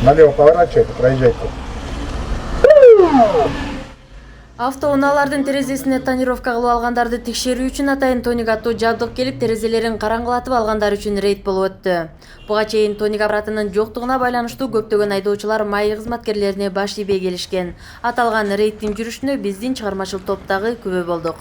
Налево поворачивайте, проезжайте. Автоунаалардын терезесине тонировка кылып алгандарды текшерүү үчүн атайын тоник аттуу жабдык келип, терезелерин караңгылатып алгандар үчүн рейд болуп өттү. Буга чейин тоник аппаратынын жоктугуна байланыштуу көптөгөн айдоочулар МАИ кызматкерлерине баш ийбей келишкен. Аталган рейдтин жүрүшүнө биздин чыгармачыл топтогу күбө болдук.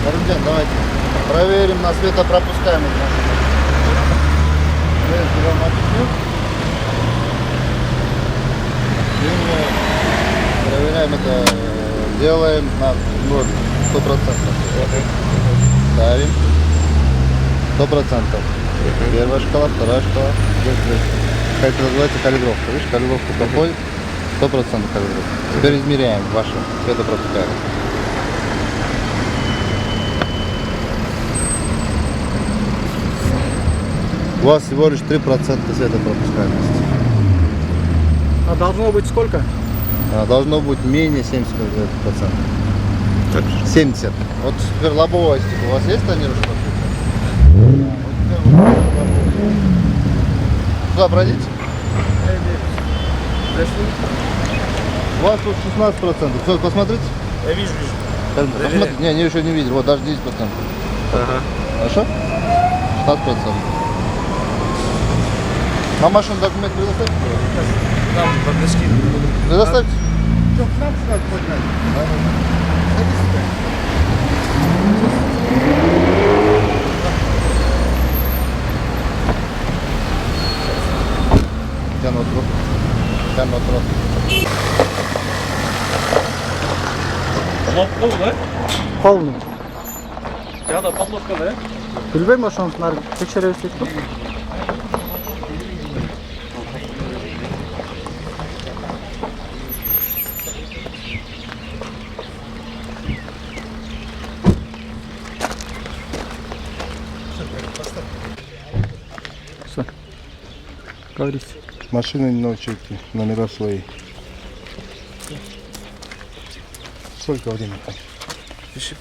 Каримджан, давайте проверим на светопропускаемость машины. Проверяем это, делаем на 100%. Ставим 100%. Первая шкала, вторая шкала. Это называется калибровка. Видишь, калибровка проходит 100% калибровка. Теперь измеряем вашу светопропускаемость. У вас всего лишь 3% светопропускаемости. А должно быть сколько? Должно быть менее 70%. 70. Вот теперь лобовое стекло. У вас есть тонировка? Сюда пройдите. У вас тут 16%. Все, посмотрите. Я вижу. Посмотрите. Не, еще не видели. Вот даже 10%. Ага. Хорошо? 16%. На машину документ предоставьте? Там подножки. Предоставьте. Что, к нам сюда поднять? Садись сюда. Тяну трубку. Тяну трубку. Жауап қол, да? Полный. Жағда подложка, да? Білбеймін, ошоны нарып текшере берсек па? Все. Говорите. Машины не научите, номера свои. Сколько времени? Пиши.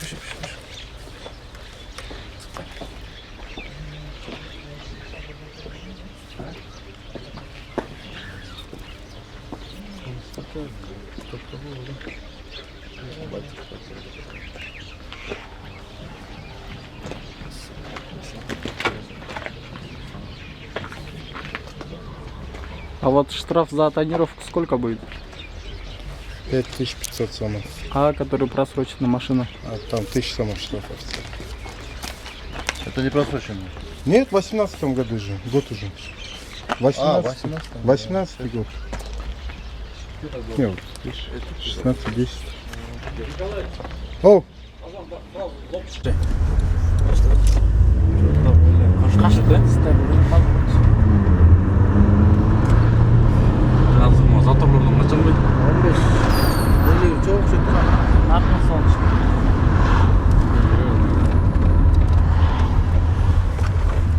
А вот штраф за тонировку сколько будет? 5500 сомов. А который просрочена машина? А там 1000 сомов штрафа. Это не просрочено. Нет, в 18 году же, год уже. 18 год. Нет, вот, видишь, 16-10. О! Қашық, да? Жаңағы заторлардың қашан қойды? 15. Елеу жоқ жеткен. Артына салыншы.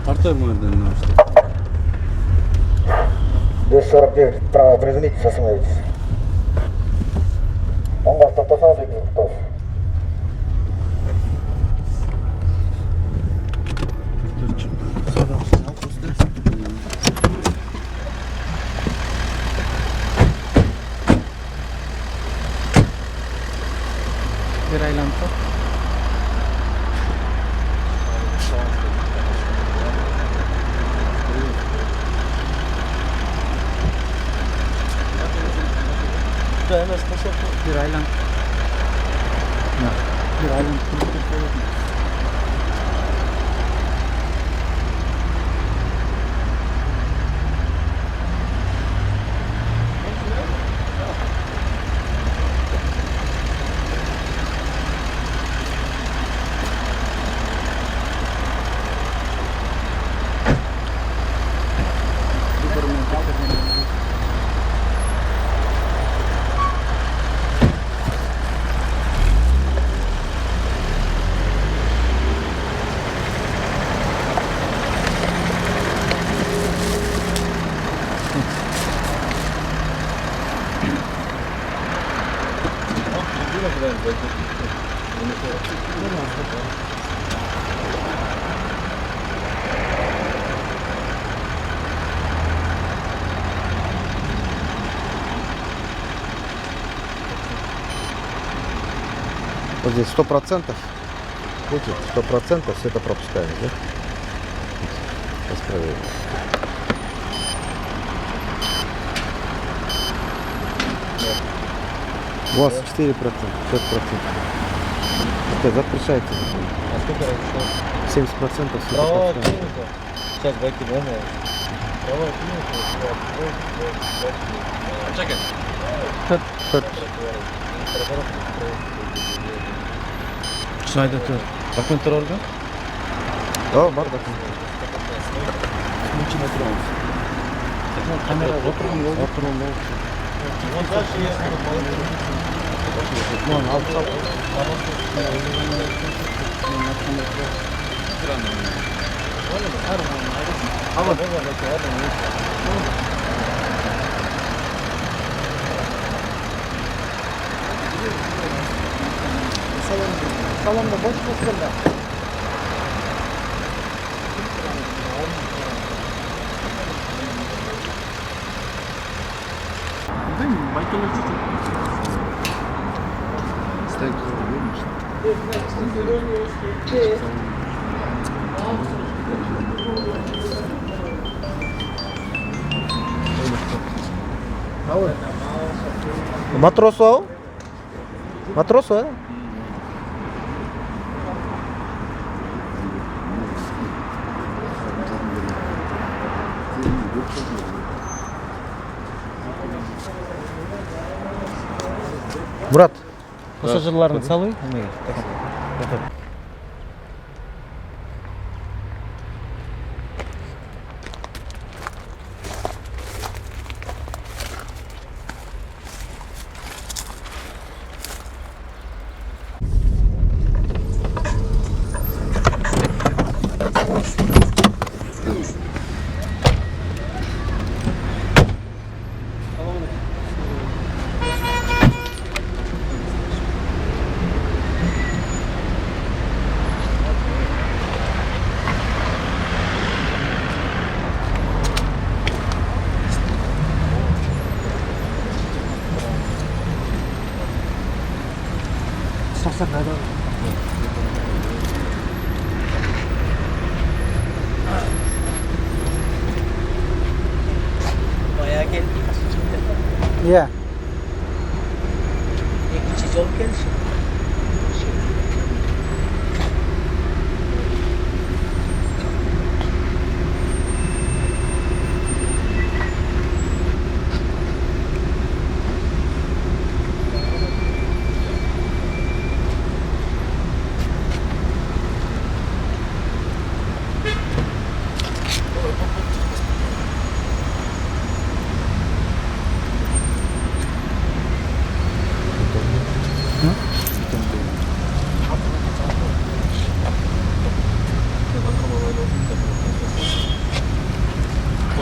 Артай мойырдан не başladı? 249, право приземлитесь, остановитесь. Он вас топтасаңыз екі топ. Bir aylansa. Bir aylan. Bir aylan. Вот здесь 100%. Видите, 100% все это пропускаем, да? Сейчас проверим. У вас 4%, 5%. Это запрещайте. А сколько разошло? 70% все Права пропускаем. клиника. Сейчас выкинем. Права клиника. Чекай. Şayda tur. Bakın tur orada. О, бардак. Kamera oturun oldu. Oturun oldu. Вот дальше есть Salonda boş boş Матрос ау? Матрос ау? Мурат, Пассажирларын салый. Bayağı geldi. Ya. İkinci yol gelişi.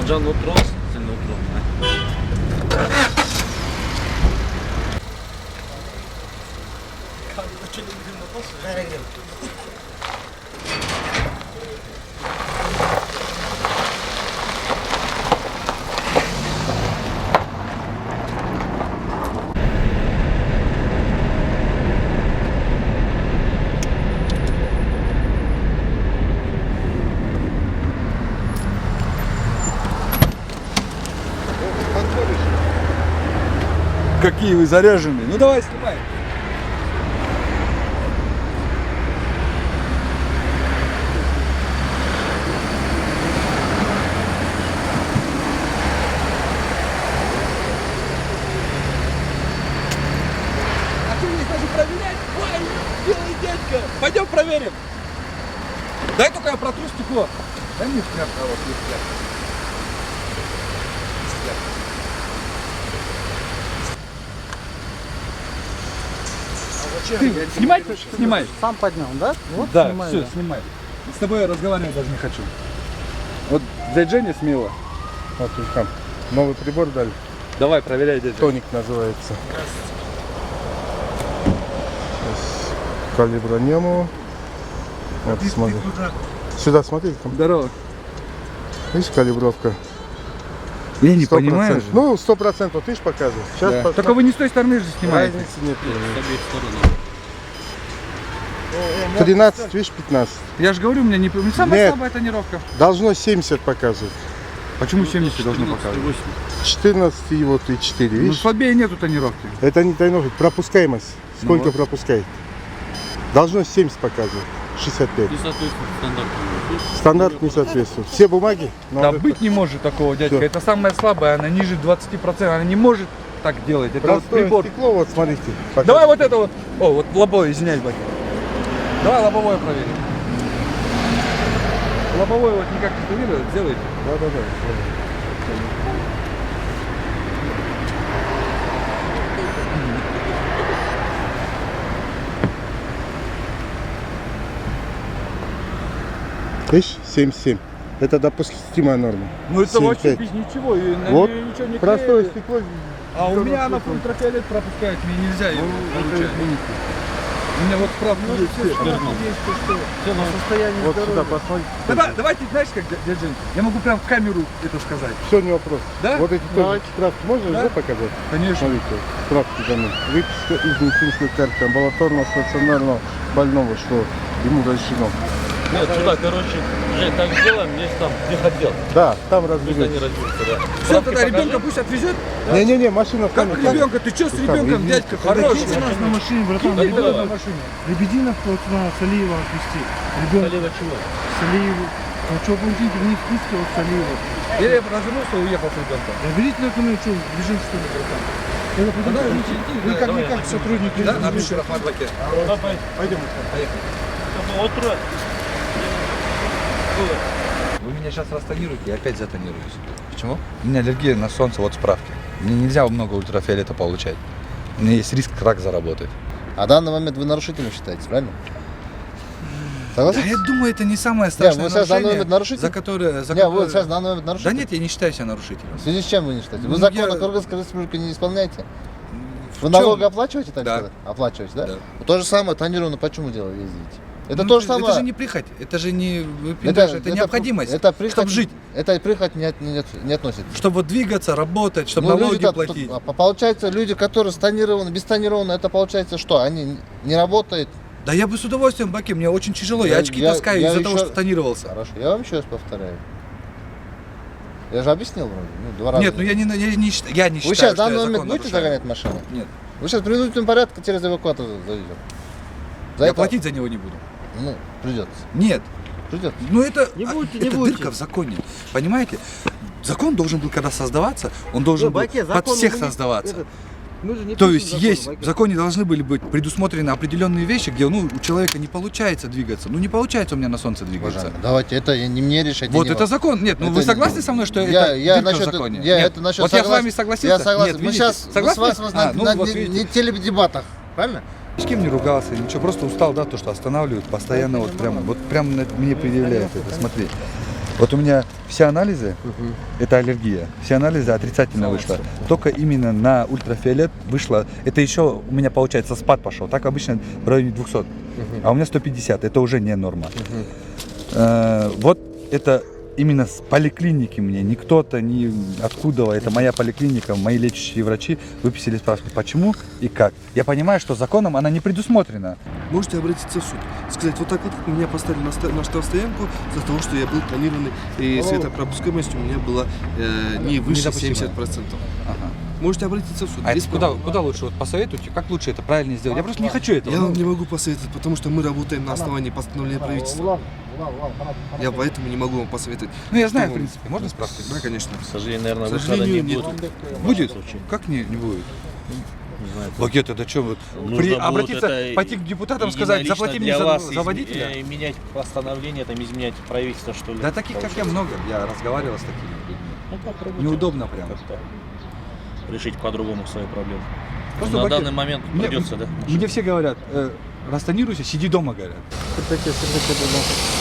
Hocam oturmaz. Sen de otur. Nereye gidelim? Какие какие вы заряженные. Ну давай, снимай. А ты здесь даже проверять? Ой, белый дядька. Пойдем проверим. Дай только я протру стекло. Дай мне шляпку, а вот есть шляпка. Ты снимай? Снимай. Сам поднял, да? Вот, Да, снимаю, все, да. снимай. С тобой я разговаривать даже не хочу. Вот дядь Женя смело. Вот и там новый прибор дали. Давай, проверяй, дядя. Тоник называется. Сейчас калибранем его. Вот, смотри. Сюда смотри, там. Здорово. Видишь, калибровка. Я не 100%. понимаю. же. Ну, 100%, ты же показываешь. Сейчас Да. Только вы не с той стороны же снимаете. разницы нет. 13, видишь, 15. Я же говорю, у меня не самая Нет. слабая тонировка. Должно 70 показывать. Почему 70 должно показывать? 14 и вот и 4, Ну видишь? слабее нету тонировки. Это не тонировка, пропускаемость. Сколько вот. пропускает? Должно 70 показывать. 65. Стандарт не соответствует. Все бумаги? Ну, Да вот быть не может такого, дядька. Всё. Это самая слабая, она ниже 20%. Она не может так делать. Это вот простое прибор. стекло, вот смотрите. Давай вот это вот. О, вот лобовое, извиняюсь, Баки. Давай лобовое проверим. Лобовое вот никак не проверил, сделайте. Да. Видишь, 77. Это допустимая норма. Ну это вообще 7,5. без ничего, и на Вот нее ничего не простое клеили. стекло. А у меня она ультрафиолет пропускает, мне нельзя его получать. У меня вот справка есть. Все на состояние Вот здоровья. сюда посмотри. Давайте, знаешь как, дядя Жень, я могу прям в камеру это сказать. Все, не вопрос. Да? Вот эти тоже справки можно Да? уже показать? Конечно. Смотрите, справки даны. Выписка из медицинской карты амбулаторного стационарного больного, что ему разрешено. Нет, сюда, короче, Жень, так сделаем, есть там техотдел. Да, там Пусть они разберется. разберутся, да. Все, тогда ребенка пусть отвезет. Не-не-не, машина Как там. ребенка? Ты что с ребенком, дядька? Хороший. нас на машине, братан. Ребенок на машине. Лебединов, вот на Салиева отвезти. Ребенка Салева чего? Салиеву. Ну что, помните, вниз списки от Салиева. Я развернулся и уехал с ребенком. Да берите документ, что, бежим что ли, братан? Это потом, вы как-никак сотрудники. Да, отлично, Рахмат Баки. Пойдем. Вы меня сейчас растонируете, я опять затонируюсь. Почему? У меня аллергия на солнце, вот справки. Мне нельзя много ультрафиолета получать. У меня есть риск рак заработать. А в данный момент вы нарушителем считаете, правильно? Да, Согласны? я думаю, это не самое страшное вы сейчас в данный нарушение, момент нарушитель? за которое... Не, вы сейчас в данный момент Да нарушитель. нет, я не считаю себя нарушителем. В связи с чем вы не считаете? Вы Ну, закон я- о Кыргызской республике не исполняете? Вы В налоги чем? оплачиваете, так Да. сказать? Оплачиваете, да? Да. То же самое, тонированно почему дело ездите? Это Ну, то же самое. Это же не прихоть, это же не выпендрёж, это необходимость, это прихоть, чтобы жить, Это прихоть не относится. чтобы вот двигаться, работать, чтобы Ну, налоги люди-то платить. получается, люди, которые стонированы, без тонированы, это получается что? Они не работают. Да я бы с удовольствием, Баки, мне очень тяжело, я очки таскаю я из-за того, еще- что тонировался. Хорошо, я вам еще раз повторяю. Я же объяснил вроде, ну, 2 раза. Нет, ну я не считаю, Вы сейчас в что я данный момент закон будете нарушаю. загонять машину? Нет, Вы сейчас в принудительном порядке через эвакуатор заведем. я платить за него не буду. Ну, придется. Нет, Придется. ну это, Не будете, это не будете. дырка в законе, понимаете? Закон должен был когда создаваться, он должен был под всех создаваться. То есть есть, в законе должны были быть предусмотрены определенные вещи, где ну, у человека не получается двигаться. Ну не получается у меня на солнце двигаться. Уважаемый, давайте, это не мне решать. Вот не это вам. закон. Нет, ну Это вы не- согласны со мной, что Я это дырка насчет, в законе? я Нет. это насчет Вот я с согласен. вами согласился. Я согласен. Нет, мы видите? сейчас Согласны? мы с вас на, Ну, на вот не, видите. не теледебатах, правильно? Ни с кем не ругался, ничего, просто устал, да, то, что останавливают постоянно, вот прям мне предъявляют это, смотри. Вот у меня все анализы, это аллергия, все анализы отрицательно вышло. Только именно на ультрафиолет вышло, это еще у меня получается спад пошел, так обычно в районе 200, а у меня 150, это уже не норма. Вот это именно с поликлиники мне, не кто-то, ни откуда, это моя поликлиника, мои лечащие врачи выписали справку, почему и как. Я понимаю, что законом она не предусмотрена. Можете обратиться в суд. Сказать, вот так вот меня поставили на штрафстоянку за того, что я был тонированный, и светопропускаемость у меня была не выше 70%. Ага. можете обратиться в суд. А без это куда, проблем. куда лучше? Вот посоветуйте, как лучше это правильно сделать? Я просто не хочу этого. Я Ну, вам не могу посоветовать, потому что мы работаем на основании постановления правительства. Я поэтому не могу вам посоветовать. ну, я знаю, в Что- принципе. Можно справку? Да, конечно. К сожалению, наверное, К выхода сожалению, не нет. будет. Будет? Случае. Как не будет? Не знаю. Блокет, это что? Вот, Нужно будет обратиться, это пойти к депутатам, и сказать, лично заплати мне для за, вас за водителя? менять постановление, там, изменять правительство, что ли. Да таких, как я, получается. много. Я разговаривал с такими людьми. Ну, попробуйте Неудобно прям. как-то решить по-другому свою проблему. Просто На Бакет, данный момент мне- придется, да? Мне все говорят, расстанируйся, сиди дома, говорят. Кырдаке, Сергей Петрович.